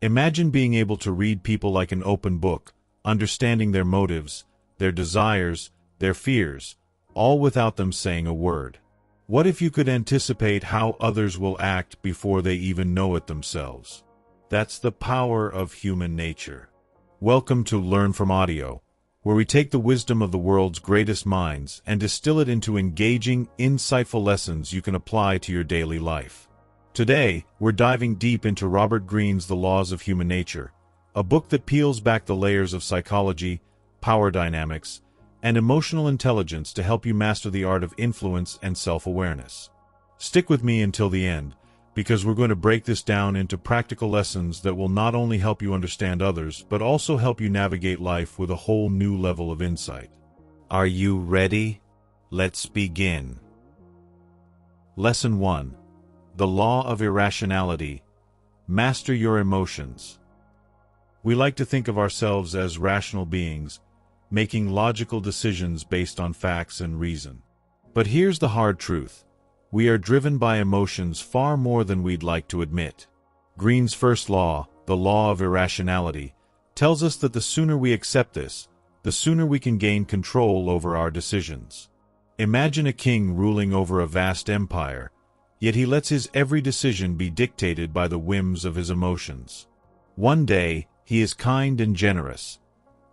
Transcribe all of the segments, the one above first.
Imagine being able to read people like an open book, understanding their motives, their desires, their fears, all without them saying a word. What if you could anticipate how others will act before they even know it themselves? That's the power of human nature. Welcome to Learn from Audio, where we take the wisdom of the world's greatest minds and distill it into engaging, insightful lessons you can apply to your daily life. Today, we're diving deep into Robert Greene's The Laws of Human Nature, a book that peels back the layers of psychology, power dynamics, and emotional intelligence to help you master the art of influence and self-awareness. Stick with me until the end, because we're going to break this down into practical lessons that will not only help you understand others, but also help you navigate life with a whole new level of insight. Are you ready? Let's begin. Lesson 1. The Law of Irrationality. Master your emotions. We like to think of ourselves as rational beings, making logical decisions based on facts and reason. But here's the hard truth. We are driven by emotions far more than we'd like to admit. Greene's first law, the law of irrationality, tells us that the sooner we accept this, the sooner we can gain control over our decisions. Imagine a king ruling over a vast empire, yet he lets his every decision be dictated by the whims of his emotions. One day, he is kind and generous.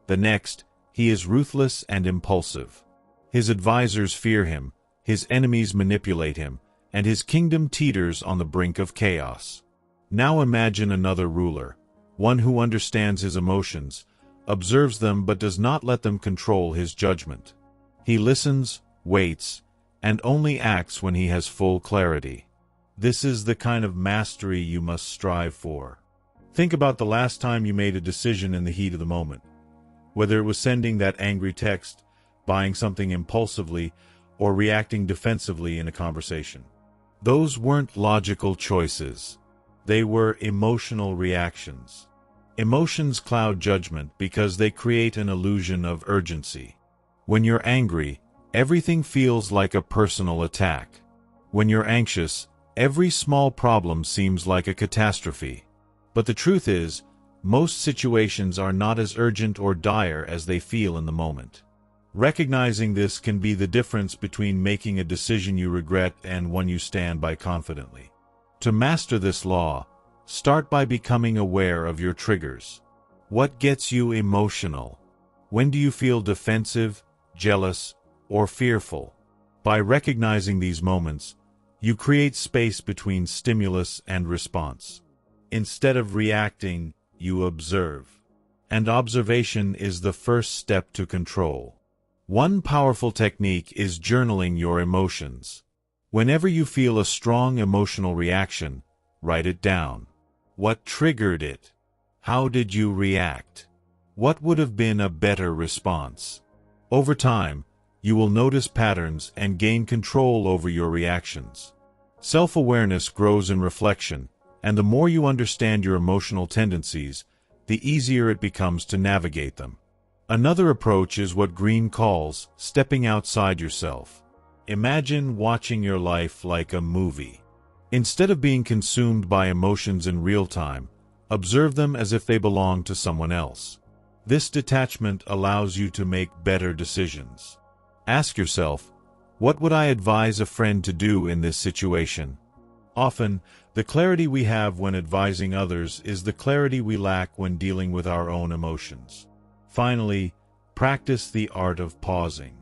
The next, he is ruthless and impulsive. His advisors fear him, his enemies manipulate him, and his kingdom teeters on the brink of chaos. Now imagine another ruler, one who understands his emotions, observes them but does not let them control his judgment. He listens, waits, and only acts when he has full clarity. This is the kind of mastery you must strive for. Think about the last time you made a decision in the heat of the moment. Whether it was sending that angry text, buying something impulsively, or reacting defensively in a conversation. Those weren't logical choices. They were emotional reactions. Emotions cloud judgment because they create an illusion of urgency. When you're angry, everything feels like a personal attack. When you're anxious, every small problem seems like a catastrophe. But the truth is, most situations are not as urgent or dire as they feel in the moment. Recognizing this can be the difference between making a decision you regret and one you stand by confidently. To master this law, start by becoming aware of your triggers. What gets you emotional? When do you feel defensive, jealous, or fearful? By recognizing these moments, you create space between stimulus and response. Instead of reacting, you observe. And observation is the first step to control. One powerful technique is journaling your emotions. Whenever you feel a strong emotional reaction, write it down. What triggered it? How did you react? What would have been a better response? Over time, you will notice patterns and gain control over your reactions. Self-awareness grows in reflection, and the more you understand your emotional tendencies, the easier it becomes to navigate them. Another approach is what Greene calls stepping outside yourself. Imagine watching your life like a movie. Instead of being consumed by emotions in real time, observe them as if they belong to someone else. This detachment allows you to make better decisions. Ask yourself, what would I advise a friend to do in this situation? Often, the clarity we have when advising others is the clarity we lack when dealing with our own emotions. Finally, practice the art of pausing.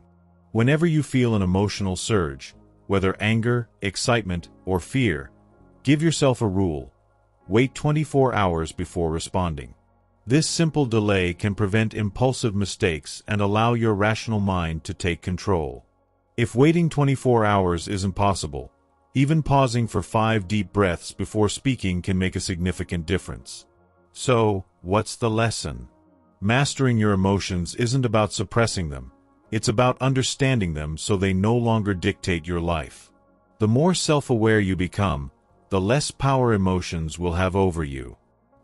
Whenever you feel an emotional surge, whether anger, excitement, or fear, give yourself a rule. Wait 24 hours before responding. This simple delay can prevent impulsive mistakes and allow your rational mind to take control. If waiting 24 hours isn't possible, even pausing for 5 deep breaths before speaking can make a significant difference. So, what's the lesson? Mastering your emotions isn't about suppressing them. It's about understanding them so they no longer dictate your life. The more self-aware you become, the less power emotions will have over you.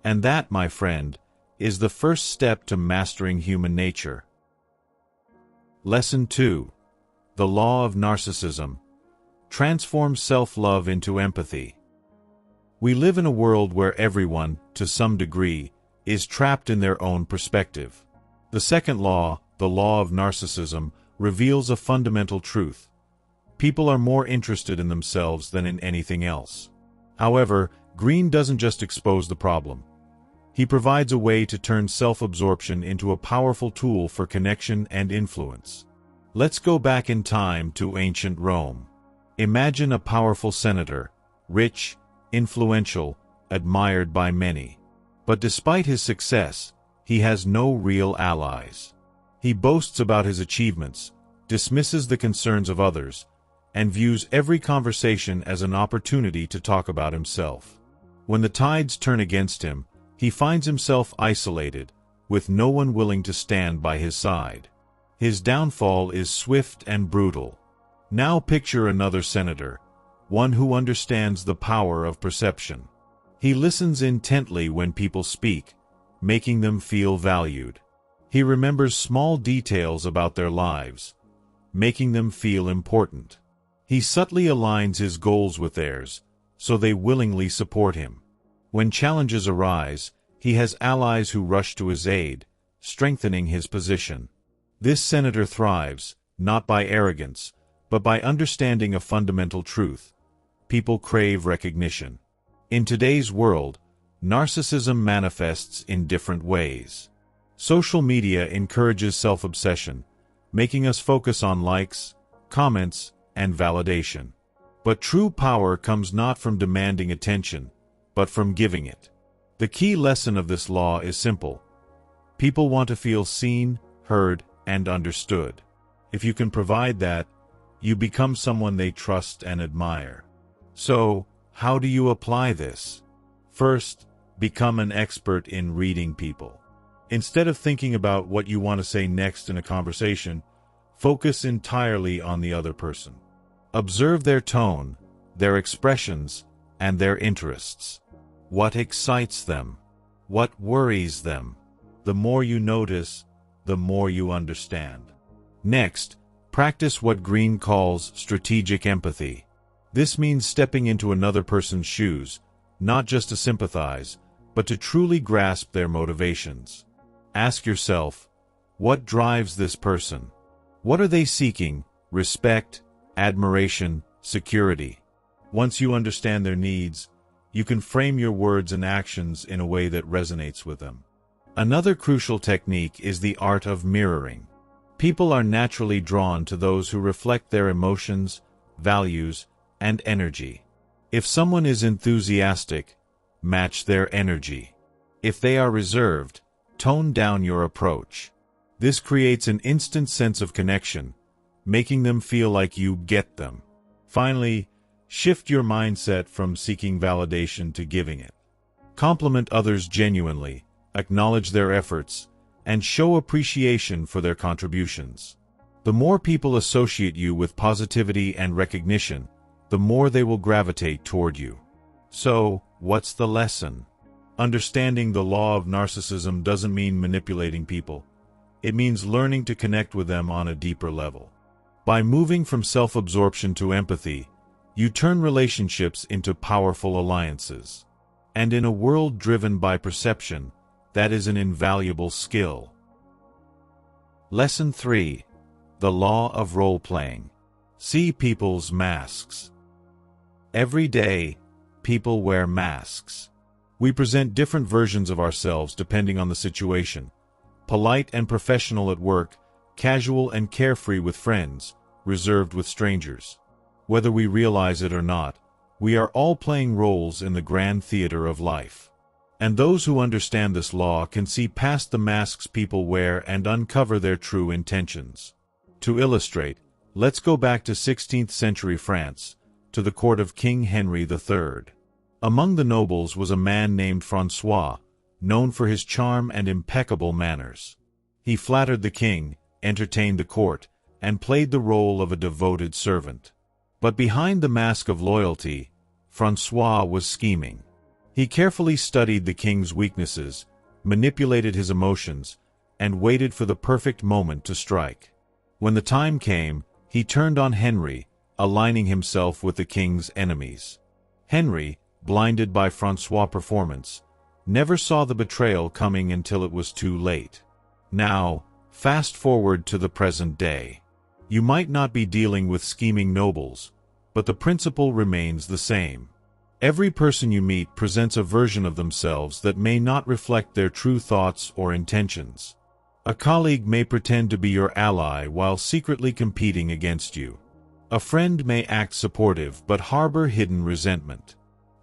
And that, my friend, is the first step to mastering human nature. Lesson 2. The Law of Narcissism. Transform self-love into empathy. We live in a world where everyone, to some degree, is trapped in their own perspective. The second law, the law of narcissism, reveals a fundamental truth. People are more interested in themselves than in anything else. However, Greene doesn't just expose the problem. He provides a way to turn self-absorption into a powerful tool for connection and influence. Let's go back in time to ancient Rome. Imagine a powerful senator, rich, influential, admired by many. But despite his success, he has no real allies. He boasts about his achievements, dismisses the concerns of others, and views every conversation as an opportunity to talk about himself. When the tides turn against him, he finds himself isolated, with no one willing to stand by his side. His downfall is swift and brutal. Now picture another senator, one who understands the power of perception. He listens intently when people speak, making them feel valued. He remembers small details about their lives, making them feel important. He subtly aligns his goals with theirs, so they willingly support him. When challenges arise, he has allies who rush to his aid, strengthening his position. This senator thrives, not by arrogance, but by understanding a fundamental truth. People crave recognition. In today's world, narcissism manifests in different ways. Social media encourages self-obsession, making us focus on likes, comments, and validation. But true power comes not from demanding attention, but from giving it. The key lesson of this law is simple. People want to feel seen, heard, and understood. If you can provide that, you become someone they trust and admire. So, how do you apply this? First, become an expert in reading people. Instead of thinking about what you want to say next in a conversation, focus entirely on the other person. Observe their tone, their expressions, and their interests. What excites them? What worries them? The more you notice, the more you understand. Next, practice what Greene calls strategic empathy. This means stepping into another person's shoes, not just to sympathize, but to truly grasp their motivations. Ask yourself, what drives this person? What are they seeking? Respect, admiration, security. Once you understand their needs, you can frame your words and actions in a way that resonates with them. Another crucial technique is the art of mirroring. People are naturally drawn to those who reflect their emotions, values, and energy. If someone is enthusiastic, match their energy. If they are reserved, tone down your approach. This creates an instant sense of connection, making them feel like you get them. Finally, shift your mindset from seeking validation to giving it. Compliment others genuinely, acknowledge their efforts, and show appreciation for their contributions. The more people associate you with positivity and recognition, the more they will gravitate toward you. So, what's the lesson? Understanding the law of narcissism doesn't mean manipulating people. It means learning to connect with them on a deeper level. By moving from self-absorption to empathy, you turn relationships into powerful alliances. And in a world driven by perception, that is an invaluable skill. Lesson 3. The law of role-playing. See people's masks. Every day, people wear masks. We present different versions of ourselves depending on the situation. Polite and professional at work, casual and carefree with friends, reserved with strangers. Whether we realize it or not, we are all playing roles in the grand theater of life. And those who understand this law can see past the masks people wear and uncover their true intentions. To illustrate, let's go back to 16th century France, to the court of King Henry III. Among the nobles was a man named François, known for his charm and impeccable manners. He flattered the king, entertained the court, and played the role of a devoted servant. But behind the mask of loyalty, François was scheming. He carefully studied the king's weaknesses, manipulated his emotions, and waited for the perfect moment to strike. When the time came, he turned on Henry, aligning himself with the king's enemies. Henry, blinded by François' performance, never saw the betrayal coming until it was too late. Now, fast forward to the present day. You might not be dealing with scheming nobles, but the principle remains the same. Every person you meet presents a version of themselves that may not reflect their true thoughts or intentions. A colleague may pretend to be your ally while secretly competing against you. A friend may act supportive but harbor hidden resentment.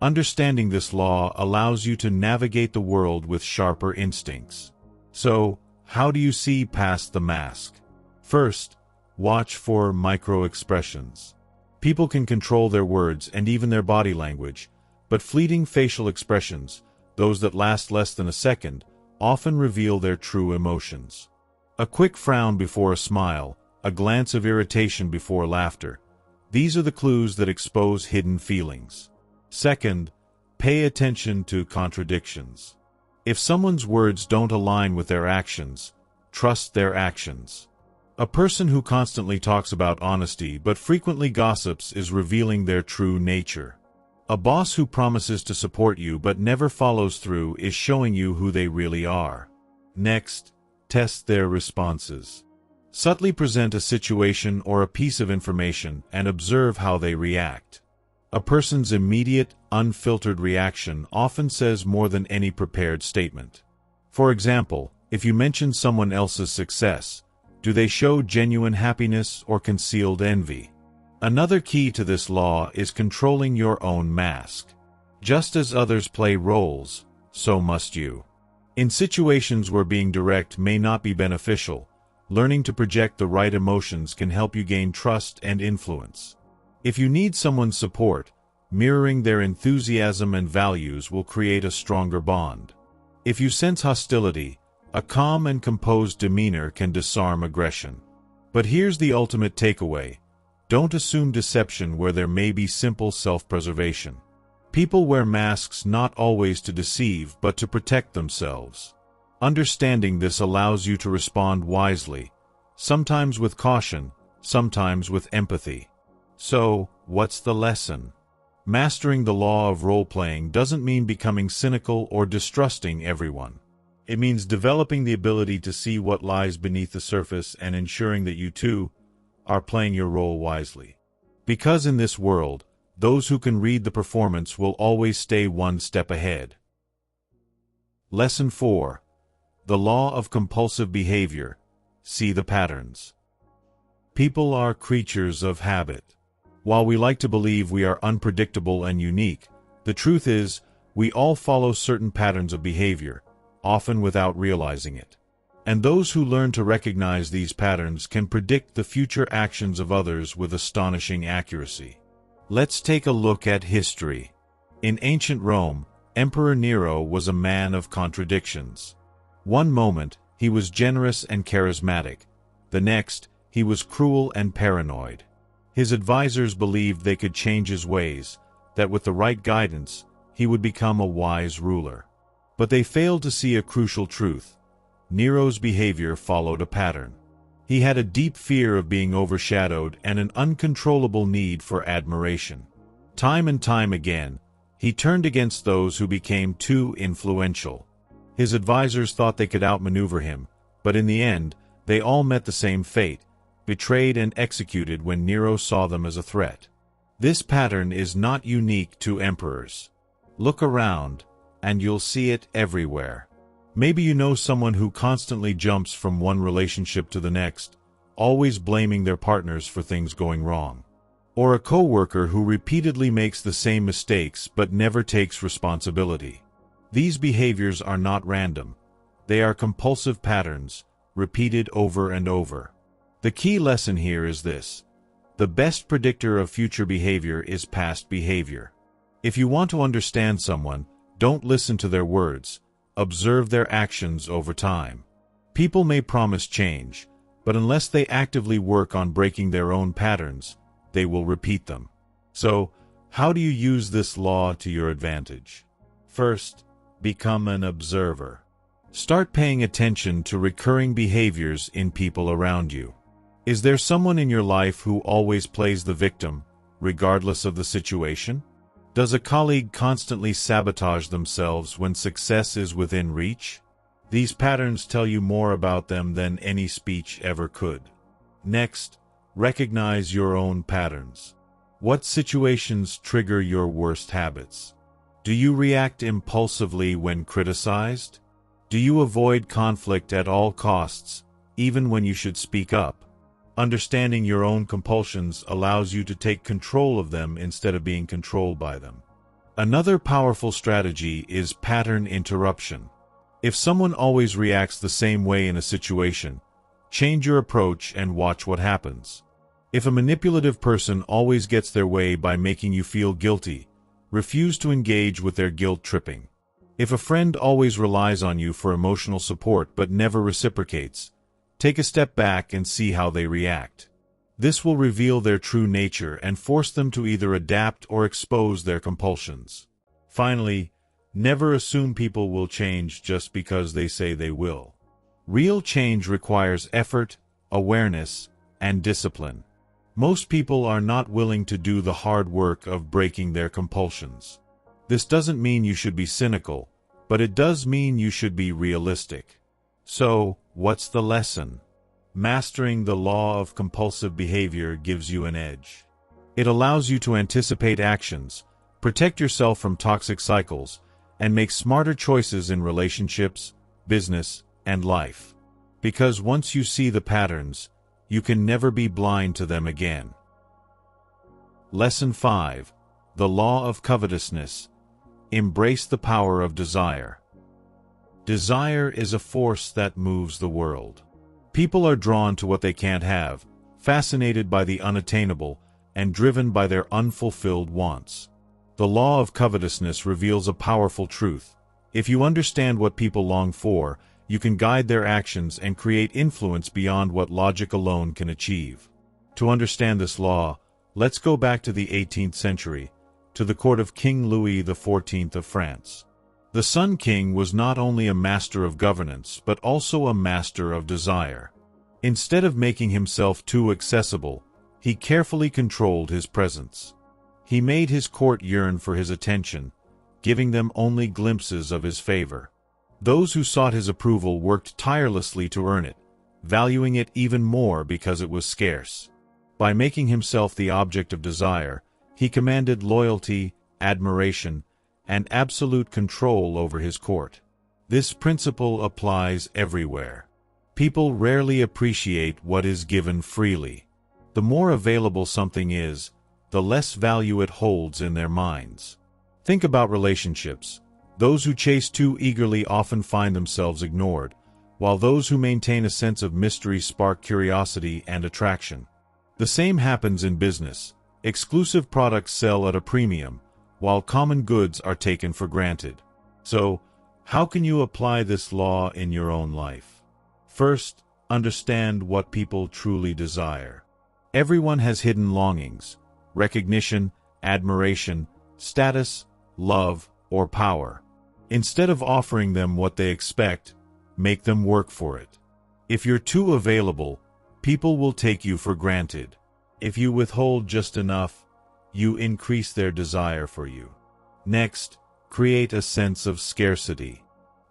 Understanding this law allows you to navigate the world with sharper instincts. So, how do you see past the mask? First, watch for micro-expressions. People can control their words and even their body language, but fleeting facial expressions, those that last less than a second, often reveal their true emotions. A quick frown before a smile, a glance of irritation before laughter. These are the clues that expose hidden feelings. Second, pay attention to contradictions. If someone's words don't align with their actions, trust their actions. A person who constantly talks about honesty but frequently gossips is revealing their true nature. A boss who promises to support you but never follows through is showing you who they really are. Next, test their responses. Subtly present a situation or a piece of information and observe how they react. A person's immediate, unfiltered reaction often says more than any prepared statement. For example, if you mention someone else's success, do they show genuine happiness or concealed envy? Another key to this law is controlling your own mask. Just as others play roles, so must you. In situations where being direct may not be beneficial, learning to project the right emotions can help you gain trust and influence. If you need someone's support, mirroring their enthusiasm and values will create a stronger bond. If you sense hostility, a calm and composed demeanor can disarm aggression. But here's the ultimate takeaway. Don't assume deception where there may be simple self-preservation. People wear masks not always to deceive but to protect themselves. Understanding this allows you to respond wisely, sometimes with caution, sometimes with empathy. So, what's the lesson? Mastering the law of role-playing doesn't mean becoming cynical or distrusting everyone. It means developing the ability to see what lies beneath the surface and ensuring that you too are playing your role wisely. Because in this world, those who can read the performance will always stay one step ahead. Lesson 4. The law of compulsive behavior. See the patterns. People are creatures of habit. While we like to believe we are unpredictable and unique, the truth is, we all follow certain patterns of behavior, often without realizing it. And those who learn to recognize these patterns can predict the future actions of others with astonishing accuracy. Let's take a look at history. In ancient Rome, Emperor Nero was a man of contradictions. One moment, he was generous and charismatic. The next, he was cruel and paranoid. His advisors believed they could change his ways, that with the right guidance, he would become a wise ruler. But they failed to see a crucial truth. Nero's behavior followed a pattern. He had a deep fear of being overshadowed and an uncontrollable need for admiration. Time and time again, he turned against those who became too influential. His advisors thought they could outmaneuver him, but in the end, they all met the same fate, betrayed and executed when Nero saw them as a threat. This pattern is not unique to emperors. Look around, and you'll see it everywhere. Maybe you know someone who constantly jumps from one relationship to the next, always blaming their partners for things going wrong. Or a coworker who repeatedly makes the same mistakes but never takes responsibility. These behaviors are not random. They are compulsive patterns, repeated over and over. The key lesson here is this. The best predictor of future behavior is past behavior. If you want to understand someone, don't listen to their words. Observe their actions over time. People may promise change, but unless they actively work on breaking their own patterns, they will repeat them. So, how do you use this law to your advantage? First, become an observer. Start paying attention to recurring behaviors in people around you. Is there someone in your life who always plays the victim, regardless of the situation? Does a colleague constantly sabotage themselves when success is within reach? These patterns tell you more about them than any speech ever could. Next, recognize your own patterns. What situations trigger your worst habits? Do you react impulsively when criticized? Do you avoid conflict at all costs, even when you should speak up? Understanding your own compulsions allows you to take control of them instead of being controlled by them. Another powerful strategy is pattern interruption. If someone always reacts the same way in a situation, change your approach and watch what happens. If a manipulative person always gets their way by making you feel guilty, refuse to engage with their guilt tripping. If a friend always relies on you for emotional support but never reciprocates, take a step back and see how they react. This will reveal their true nature and force them to either adapt or expose their compulsions. Finally, never assume people will change just because they say they will. Real change requires effort, awareness, and discipline. Most people are not willing to do the hard work of breaking their compulsions. This doesn't mean you should be cynical, but it does mean you should be realistic. So, what's the lesson? Mastering the law of compulsive behavior gives you an edge. It allows you to anticipate actions, protect yourself from toxic cycles, and make smarter choices in relationships, business, and life. Because once you see the patterns, you can never be blind to them again. Lesson 5. The Law of Covetousness. Embrace the power of desire. Desire is a force that moves the world. People are drawn to what they can't have, fascinated by the unattainable, and driven by their unfulfilled wants. The law of covetousness reveals a powerful truth. If you understand what people long for, you can guide their actions and create influence beyond what logic alone can achieve. To understand this law, let's go back to the 18th century, to the court of King Louis XIV of France. The Sun King was not only a master of governance, but also a master of desire. Instead of making himself too accessible, he carefully controlled his presence. He made his court yearn for his attention, giving them only glimpses of his favor. Those who sought his approval worked tirelessly to earn it, valuing it even more because it was scarce. By making himself the object of desire, he commanded loyalty, admiration, and absolute control over his court. This principle applies everywhere. People rarely appreciate what is given freely. The more available something is, the less value it holds in their minds. Think about relationships. Those who chase too eagerly often find themselves ignored, while those who maintain a sense of mystery spark curiosity and attraction. The same happens in business. Exclusive products sell at a premium, while common goods are taken for granted. So, how can you apply this law in your own life? First, understand what people truly desire. Everyone has hidden longings: recognition, admiration, status, love, or power. Instead of offering them what they expect, make them work for it. If you're too available, people will take you for granted. If you withhold just enough, you increase their desire for you. Next, create a sense of scarcity.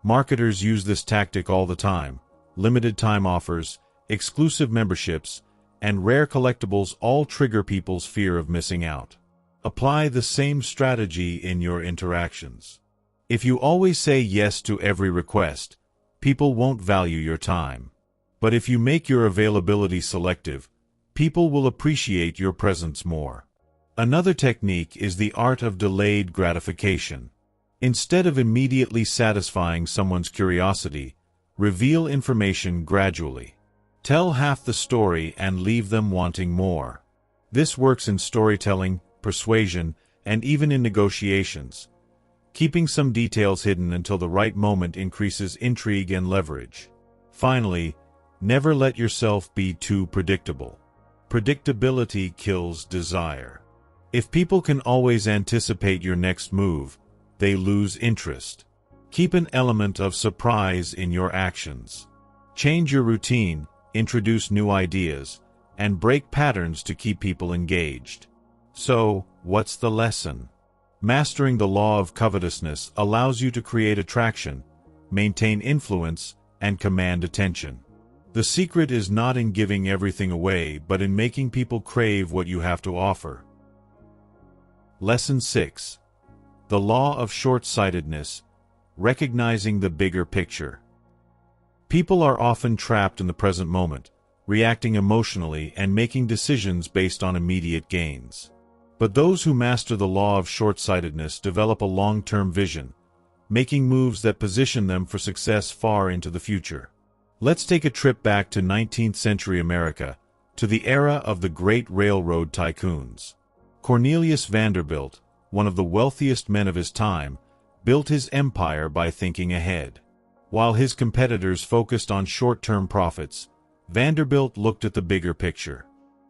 Marketers use this tactic all the time. Limited time offers, exclusive memberships, and rare collectibles all trigger people's fear of missing out. Apply the same strategy in your interactions. If you always say yes to every request, people won't value your time. But if you make your availability selective, people will appreciate your presence more. Another technique is the art of delayed gratification. Instead of immediately satisfying someone's curiosity, reveal information gradually. Tell half the story and leave them wanting more. This works in storytelling, persuasion, and even in negotiations. Keeping some details hidden until the right moment increases intrigue and leverage. Finally, never let yourself be too predictable. Predictability kills desire. If people can always anticipate your next move, they lose interest. Keep an element of surprise in your actions. Change your routine, introduce new ideas, and break patterns to keep people engaged. So, what's the lesson? Mastering the law of covetousness allows you to create attraction, maintain influence, and command attention. The secret is not in giving everything away, but in making people crave what you have to offer. Lesson 6. The law of short-sightedness, recognizing the bigger picture. People are often trapped in the present moment, reacting emotionally and making decisions based on immediate gains. But those who master the law of short-sightedness develop a long-term vision, making moves that position them for success far into the future. Let's take a trip back to 19th century America, to the era of the great railroad tycoons. Cornelius Vanderbilt, one of the wealthiest men of his time, built his empire by thinking ahead. While his competitors focused on short-term profits, Vanderbilt looked at the bigger picture.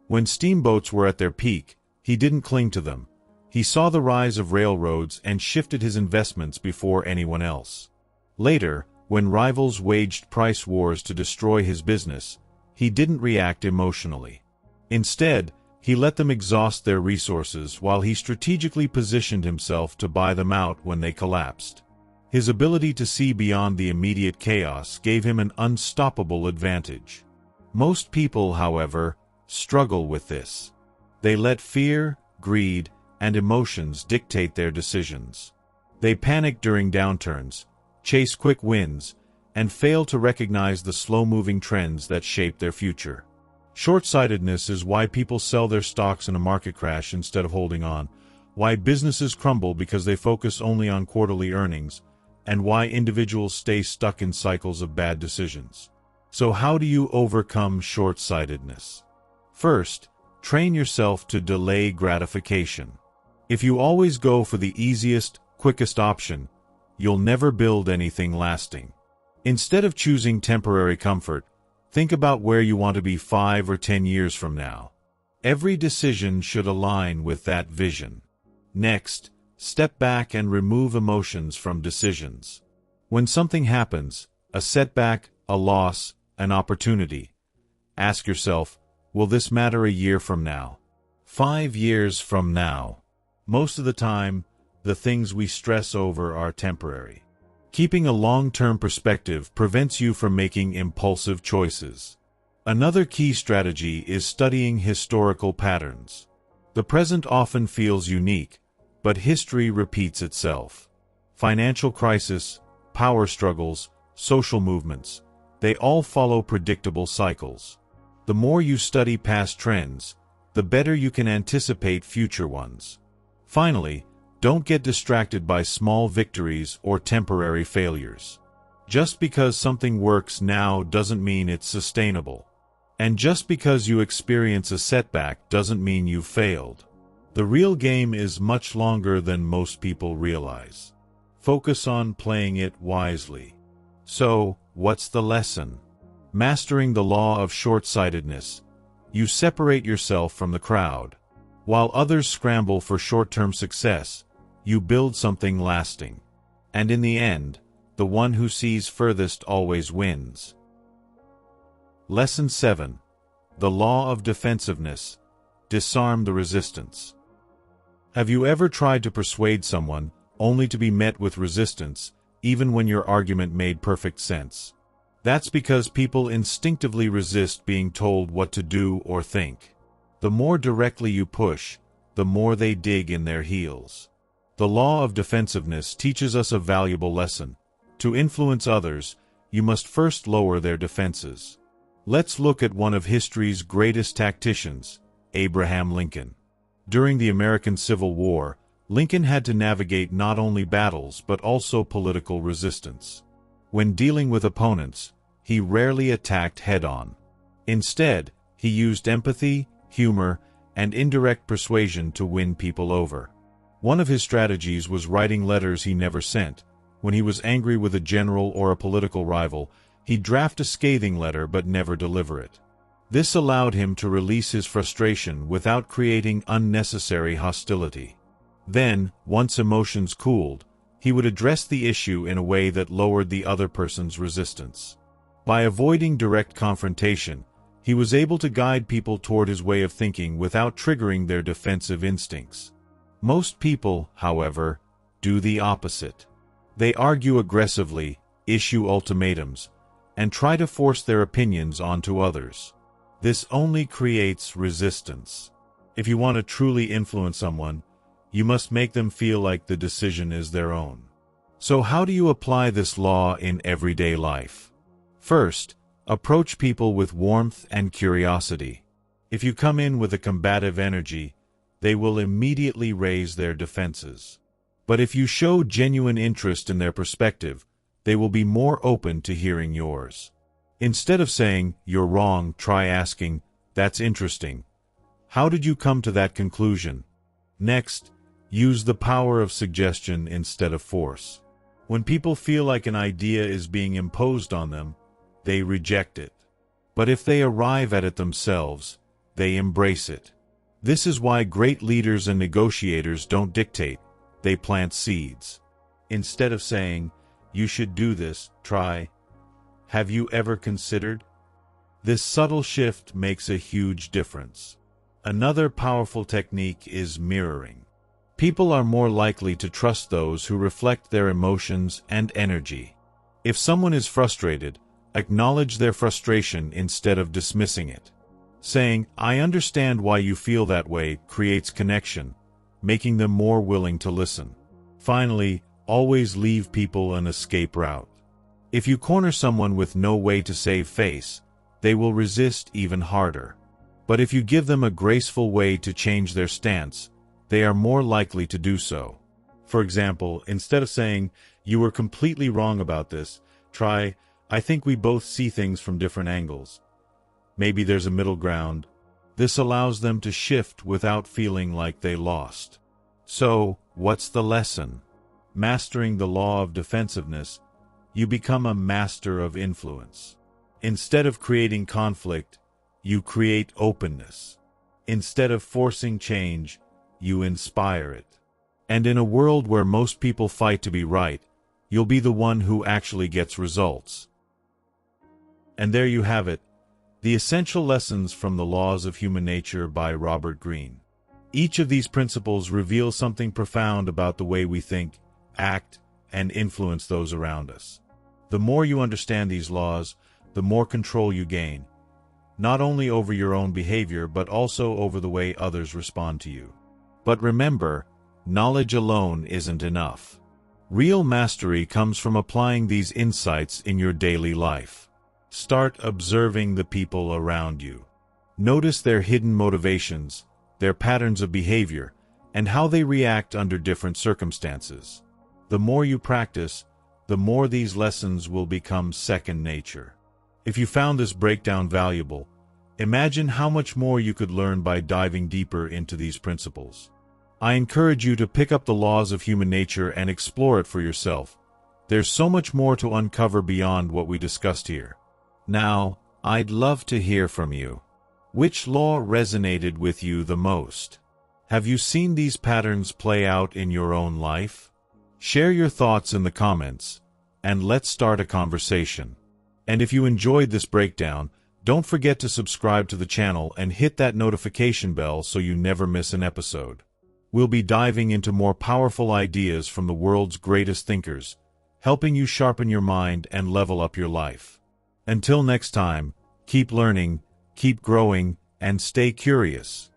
When steamboats were at their peak, he didn't cling to them. He saw the rise of railroads and shifted his investments before anyone else. Later, when rivals waged price wars to destroy his business, he didn't react emotionally. Instead, he let them exhaust their resources while he strategically positioned himself to buy them out when they collapsed. His ability to see beyond the immediate chaos gave him an unstoppable advantage. Most people, however, struggle with this. They let fear, greed, and emotions dictate their decisions. They panic during downturns, chase quick wins, and fail to recognize the slow-moving trends that shape their future. Short-sightedness is why people sell their stocks in a market crash instead of holding on, why businesses crumble because they focus only on quarterly earnings, and why individuals stay stuck in cycles of bad decisions. So how do you overcome short-sightedness? First, train yourself to delay gratification. If you always go for the easiest, quickest option, you'll never build anything lasting. Instead of choosing temporary comfort, think about where you want to be 5 or 10 years from now. Every decision should align with that vision. Next, step back and remove emotions from decisions. When something happens, a setback, a loss, an opportunity, ask yourself, will this matter a year from now? 5 years from now? Most of the time, the things we stress over are temporary. Keeping a long-term perspective prevents you from making impulsive choices. Another key strategy is studying historical patterns. The present often feels unique, but history repeats itself. Financial crisis, power struggles, social movements, they all follow predictable cycles. The more you study past trends, the better you can anticipate future ones. Finally, don't get distracted by small victories or temporary failures. Just because something works now doesn't mean it's sustainable. And just because you experience a setback doesn't mean you've failed. The real game is much longer than most people realize. Focus on playing it wisely. So, what's the lesson? Mastering the law of short-sightedness, you separate yourself from the crowd. While others scramble for short-term success, you build something lasting. And in the end, the one who sees furthest always wins. Lesson 7. The law of defensiveness. Disarm the resistance. Have you ever tried to persuade someone, only to be met with resistance, even when your argument made perfect sense? That's because people instinctively resist being told what to do or think. The more directly you push, the more they dig in their heels. The law of defensiveness teaches us a valuable lesson. To influence others, you must first lower their defenses. Let's look at one of history's greatest tacticians, Abraham Lincoln. During the American Civil War, Lincoln had to navigate not only battles but also political resistance. When dealing with opponents, he rarely attacked head-on. Instead, he used empathy, humor, and indirect persuasion to win people over. One of his strategies was writing letters he never sent. When he was angry with a general or a political rival, he'd draft a scathing letter but never deliver it. This allowed him to release his frustration without creating unnecessary hostility. Then, once emotions cooled, he would address the issue in a way that lowered the other person's resistance. By avoiding direct confrontation, he was able to guide people toward his way of thinking without triggering their defensive instincts. Most people, however, do the opposite. They argue aggressively, issue ultimatums, and try to force their opinions onto others. This only creates resistance. If you want to truly influence someone, you must make them feel like the decision is their own. So how do you apply this law in everyday life? First, approach people with warmth and curiosity. If you come in with a combative energy, they will immediately raise their defenses. But if you show genuine interest in their perspective, they will be more open to hearing yours. Instead of saying, "You're wrong," try asking, "That's interesting. How did you come to that conclusion?" Next, use the power of suggestion instead of force. When people feel like an idea is being imposed on them, they reject it. But if they arrive at it themselves, they embrace it. This is why great leaders and negotiators don't dictate, they plant seeds. Instead of saying, "You should do this," try, "Have you ever considered?" This subtle shift makes a huge difference. Another powerful technique is mirroring. People are more likely to trust those who reflect their emotions and energy. If someone is frustrated, acknowledge their frustration instead of dismissing it. Saying, "I understand why you feel that way," creates connection, making them more willing to listen. Finally, always leave people an escape route. If you corner someone with no way to save face, they will resist even harder. But if you give them a graceful way to change their stance, they are more likely to do so. For example, instead of saying, "You were completely wrong about this," try, "I think we both see things from different angles. Maybe there's a middle ground." This allows them to shift without feeling like they lost. So, what's the lesson? Mastering the law of defensiveness, you become a master of influence. Instead of creating conflict, you create openness. Instead of forcing change, you inspire it. And in a world where most people fight to be right, you'll be the one who actually gets results. And there you have it, the essential lessons from the Laws of Human Nature by Robert Greene. Each of these principles reveals something profound about the way we think, act, and influence those around us. The more you understand these laws, the more control you gain, not only over your own behavior but also over the way others respond to you. But remember, knowledge alone isn't enough. Real mastery comes from applying these insights in your daily life. Start observing the people around you. Notice their hidden motivations, their patterns of behavior, and how they react under different circumstances. The more you practice, the more these lessons will become second nature. If you found this breakdown valuable, imagine how much more you could learn by diving deeper into these principles. I encourage you to pick up the Laws of Human Nature and explore it for yourself. There's so much more to uncover beyond what we discussed here. Now, I'd love to hear from you. Which law resonated with you the most? Have you seen these patterns play out in your own life? Share your thoughts in the comments, and let's start a conversation. And if you enjoyed this breakdown, don't forget to subscribe to the channel and hit that notification bell so you never miss an episode. We'll be diving into more powerful ideas from the world's greatest thinkers, helping you sharpen your mind and level up your life. Until next time, keep learning, keep growing, and stay curious.